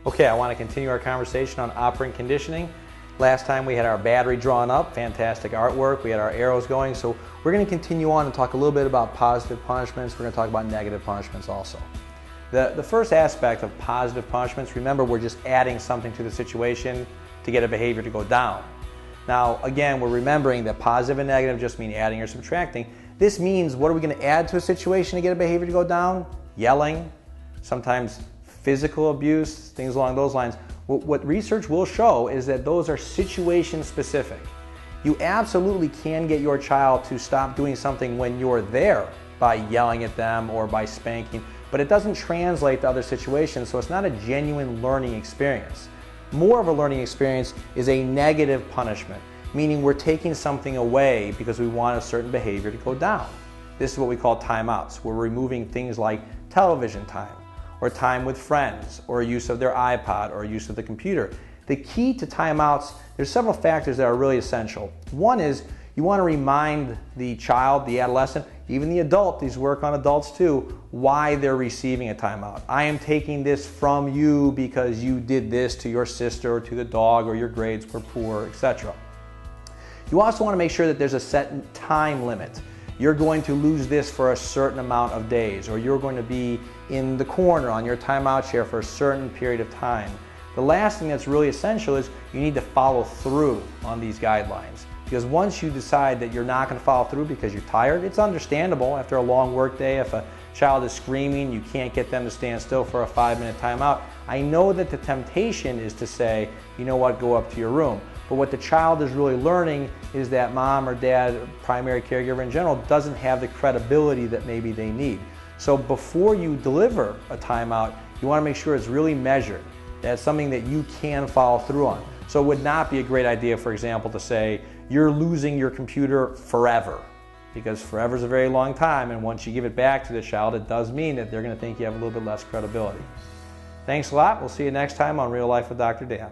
Okay, I want to continue our conversation on operant conditioning. Last time we had our battery drawn up, fantastic artwork, we had our arrows going, so we're going to continue on and talk a little bit about positive punishments. We're going to talk about negative punishments also. The first aspect of positive punishments, remember, we're just adding something to the situation to get a behavior to go down. Now, again, we're remembering that positive and negative just mean adding or subtracting. This means, what are we going to add to a situation to get a behavior to go down? Yelling, sometimes physical abuse, things along those lines. What research will show is that those are situation specific. You absolutely can get your child to stop doing something when you're there by yelling at them or by spanking, but it doesn't translate to other situations, so it's not a genuine learning experience. More of a learning experience is a negative punishment, meaning we're taking something away because we want a certain behavior to go down. This is what we call timeouts. We're removing things like television time, or time with friends, or use of their iPod, or use of the computer. The key to timeouts, there's several factors that are really essential. One is you want to remind the child, the adolescent, even the adult, these work on adults too, why they're receiving a timeout. I am taking this from you because you did this to your sister or to the dog, or your grades were poor, etc. You also want to make sure that there's a set time limit. You're going to lose this for a certain amount of days, or you're going to be in the corner on your timeout chair for a certain period of time. The last thing that's really essential is you need to follow through on these guidelines. Because once you decide that you're not going to follow through because you're tired, it's understandable after a long work day. If a child is screaming, you can't get them to stand still for a 5-minute timeout. I know that the temptation is to say, you know what, go up to your room. But what the child is really learning is that mom or dad, primary caregiver in general, doesn't have the credibility that maybe they need. So before you deliver a timeout, you want to make sure it's really measured. That's something that you can follow through on. So it would not be a great idea, for example, to say, you're losing your computer forever. Because forever is a very long time, and once you give it back to the child, it does mean that they're going to think you have a little bit less credibility. Thanks a lot. We'll see you next time on Real Life with Dr. Dan.